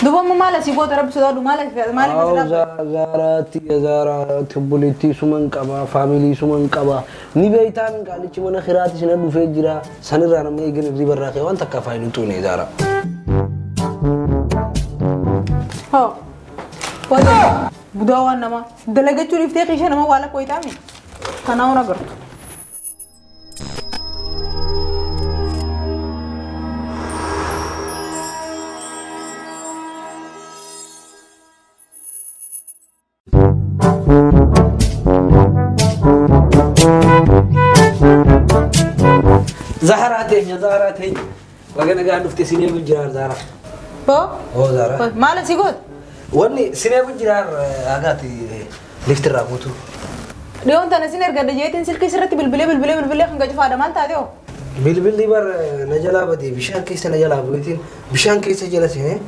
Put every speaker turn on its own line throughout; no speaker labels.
دوبا مالا سيبو ترى بسوداء مالا
زاراتي زارات بوليتي سمن كبا فاميلي سمن كبا نبيتان قال لي من خيراتي سنة دوفيجرا سنة أنا ما يجي نريبر راكي وانت كفاين توني زارا
ها وده بدوا أنا ما دلقة شو ريفتي خيشة أنا ما ولا كوي تامي كنا ونا قرط
زهراتين وأنا قاعد نفتي سنين بالجرار زهرة
هو
زهرة
مالا سيقول
واني سنين بالجرار أقاتي لفت الرابوتو
اليوم أنا سينر قد جيتين سلكي سرتي بالبلي خنقة جفا دمان تاديو
بالبلي بر نجلا بدي بشان كيس نجلا بدي بشان كيس جلسي هه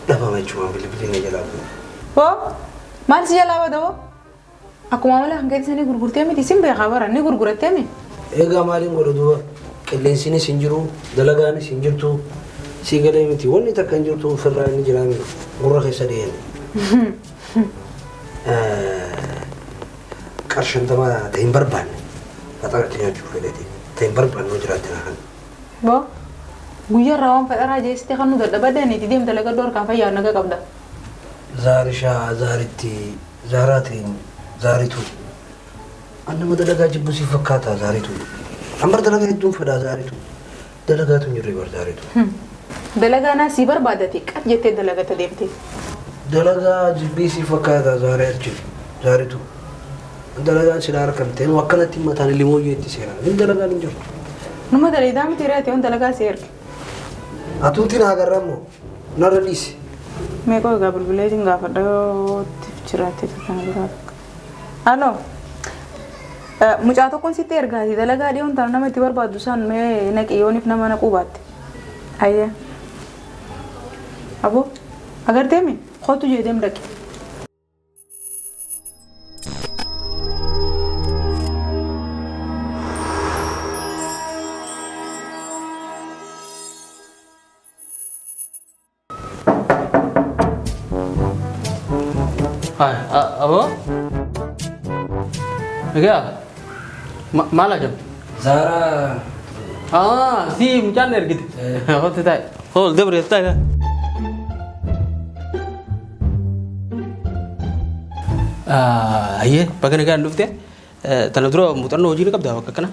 دفع ما يجوا بالبلي نجلا بدي
هو ما نسيجلا بدو aku mama lah angkat sini guru-guru tiami di sini berkabar, ane guru-guru tiami.
Ega malin guru dua, kalian sini sinjuru, dalaga ni sinjur tu, sigala ini ti, wani tak kanjur tu ferra ni jalan guru kesadian. Karşın tama temper ban, kata katanya juga deh, temper ban nu jalan jalan.
Bo, guyar rawam pada raja istiqan nu dah badan ni, tidim dalaga dor kafa ya naga kabda.
Zarisha, zariti, zaratin. زاريتو أنا ما دلقا جبوسي فكاتا زاريتو عمر دلقا يدون فدا زاريتو دلقا تنجري بر زاريتو
دلقا أنا سيبر بادتك جت دلقا تديمتي
دلقا جبيسي فكاتا زاريتو دلقا سلار كمتين وكانت تيمتان اللي موجود تسيرا من دلقا نجر
نما دلقا دام تيراتي on دلقا سير
أتوتين هاجرامو نرديس
ميكو قبل بلادين قافدا تفجراتي تتنقل Ano, mucato kon si terga di dalaga dia untar nama tibar badusan me nak ionif nama nak ubat, ayah, abu, agar demi, kau tu jadi dem lagi.
Hai, abu? Iya, malah jam.
Zara.
Si macam mana gitu? Oh, tidak. Oh, dia berita ya. Iya, bagaimana kan lupa? Tanah dulu mutan hoji ni kabda wakak kana?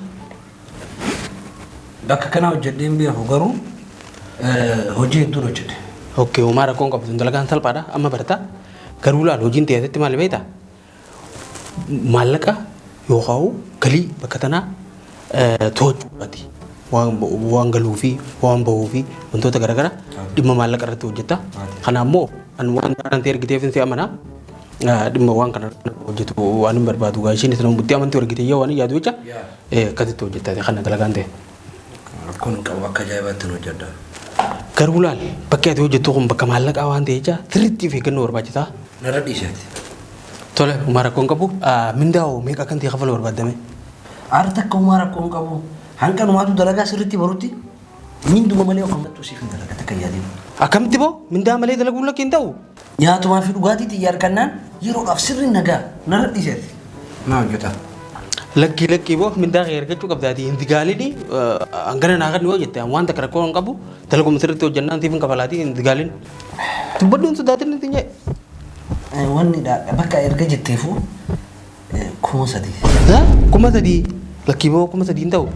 Wakak kana hoji dia biar hogaru, hoji itu hoji.
Oke, Umar aku angkat betul kan sal pada, amma berita. Karula hoji ni tiada timal beta. Malaka يوقعوا كلي بكتنا توج بدي وان غلوفي وان بوفي وانتو تغرغرا دم مالك رتو جتا خنا مو ان وان كان تير غتي فين سي امنا دم وان كان جتو وان بربادو غاشين تنم بدي امن تور غتي يوان يادو جا كتي تو جتا خنا دلغانته
كون كوكا جايبات نو جدا
كرولال بكيت وجتو كم بكمالك اوان تيجا تريتي في كنور باجتا
نردي شاتي
Tole umara kong kabu, mindao mereka akan tiap kali berbadame.
Arta kau umara kong kabu, hangkan umatu dalaga seriti baruti, mindu mamale aku nggak tuh sih dalaga tak kaya dia.
Akam tibo, minda mamale dalaga ulah kintau.
Ya tu maafin ugati tiar kanan, yiro afsirin naga, narat di set. Nah juta.
Lagi bo, minda kaya kerja cukup tadi. Intigali ni, anggaran akan dua jete. Awan tak kerja kong kabu, dalaga mesir tu jangan nanti pun kapalati intigalin. Tubadun sudah tadi nantinya.
Wani dah, bakal erga jettefu, kuma sadi.
Hah? Kuma sadi? Laki bawa kuma sadi intau.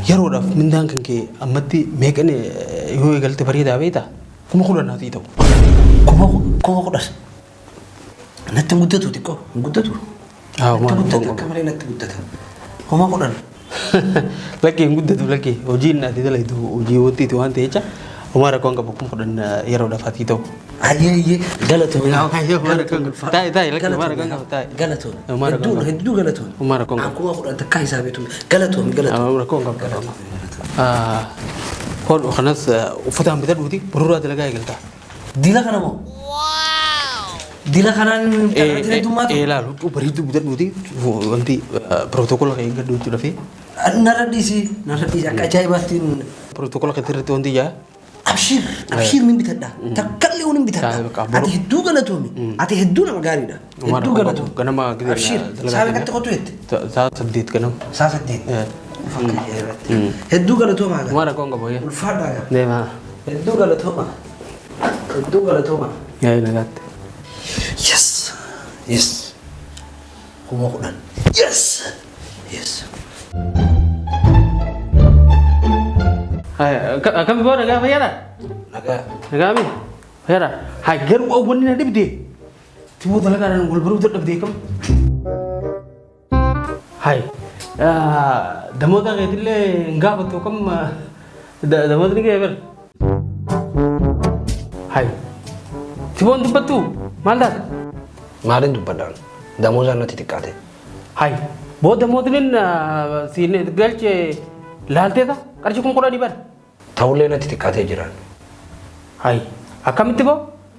Yaro dah mindang kan ke amati mereka ni yo egal te beri dah beta. Kuma kuda nanti itu.
Kuma kuda. Nanti muda tu tiko, muda tu. Kamera nanti muda tu. Kuma kuda.
Laki muda tu laki. Ujin nanti tu lah itu uji uti tu nanti aja. Umar aku angkat buku kuda yaro dah fati itu.
Iya, galatu.
Ayo, Umar aku angkat. Tai, laki Umar aku angkat tai.
Galatu.
Umar aku angkat.
Hidu galatu.
Umar aku angkat.
Aku kuda tekai sahabat tu. Galatu.
Umar aku angkat. Kau khanas ufatah betul budi berurut lagi aja kita.
Dila kana mo. Dila kanan terhadap itu matu.
Lalu tu beri itu betul budi. Nanti protokol kayak enggak dulu sudah fi.
Naradisi, akak cai batin.
Protokol kita terhadap nanti ya.
أبشر أبشر من بتدا تكلم من بتدا أتي هدو غلطومي أتي هدو نما غاريدا هدو غلطوم
كنا ما كده
أبشر سابق أنت قطويت
ساعة سديت كنا
ساعة سديت هدو غلطوم هذا
ما ركون قبويا
الفرد هذا
ده ما
هدو غلطوم هدو غلطوم
يا نجات
يس يس هو قدان يس يس
هاي كم بيقول نجا فيا
نجا
نجا مين فيا هاي غير أول نينا دبدي تبغى تلاقي أنا نقول برو تدبدي كم هاي دمو ده قلت له نجا بتو كم دمو ده نجا يبر هاي تبغى تبتو مالدا
مالين دبدان دمو زانا تتكاته
هاي बहुत दमोदनिन सीने गलचे लालते था करचे कुम कोड़ा निबर
थाउले ना तitikaate jiran
हाय अकमित बो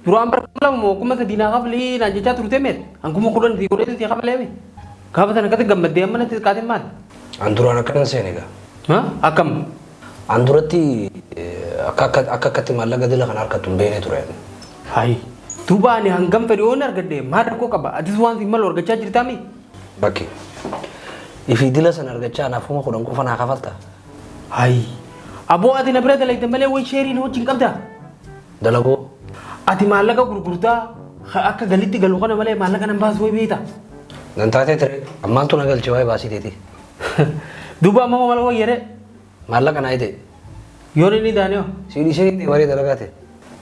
पुराम पर कलम मोकुम से दिना कबली ना जेचा तुरते में अंकुम कोड़ा दी कोड़े ती कबले में कब तन कते गम दे मन तitikaate मान
andurana kan senega
हां अकम
andurati akakati malaga dila kan arkatum bene turen
हाय तुबा ने हंगम पर ओनर गड्डे मार को कबा अदिसवान सिमल और गचा जिरता मी
baki ifi dila san argacha na fuma kudan ku fana kafalta
हाय अबो आदि नबरे दले दमले वो शेरी नो चिंकबदा
dalago
आदि मालका गुरगुरता अक्का गलित गलुका नमले मालका नंबास वो बेता
dan tate tere amman tu nagal chewai basi deti
दुबा मम मल वो येरे
malaga na ide
योरे नहीं दानियो
sidi sidi wari dalagate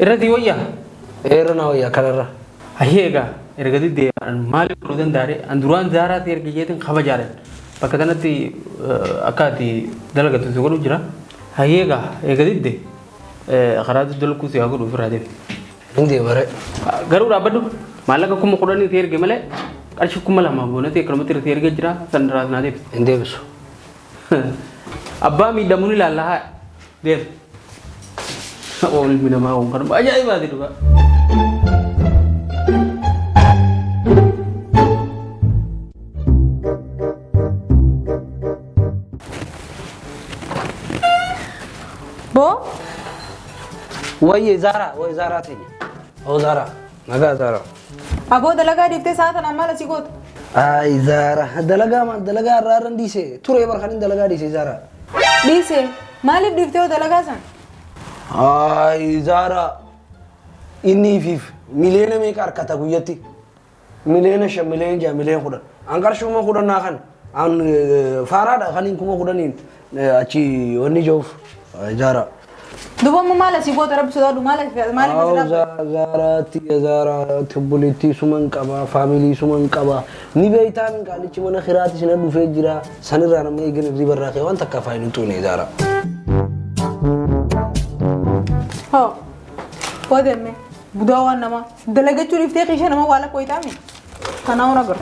इरती वो या
era na ya kanara
अहेगा इरगदी दे माल रोदन दारे अंदुरान जारा तेर के जेतन खबा जारे पकदन ती अकाती दलगत सुगुन जरा अहेगा इरगदी दे खराज दल को से अगर उफरा दे
inde bare
गरुड़ अबडु मालक कुम कुडनी तेर के मले अर्श कुमला मा बोने ते क्रम तेर के जरा सनराज ना दे
inde beso
अब्बा मी दमुनी लाला दे ओल मिना मा ओंकर अजाई बात दुगा
बो
wai zara tanya oh zara naga zara
अबो दलगा डिफ्ते साथ ना माला सिगोत
ay zara dalaga raran dise ture bar khanin dalaga dise zara
डीसे मालिक डिफ्ते हो दलगा सन
ay zara inni fif milena me kar kata guyati milena sha milena ja milena kudan an kar shuma kudan na kan an farada khanin kuma kudanin achi wani jof ay zara
दुबो माला सिगोत रब सुदा दु माला मालिक
zara ti zara tubuliti suman kaba family suman kaba ni beitan kali chimana khirati sina du fejira sanira na mai gani ribar ra wan takka fainu tu ne zara
हो वो दे में बुदावा नमा दलगे चुरिफ्ते किशन नमा वाला कोई तामी खाना होना कर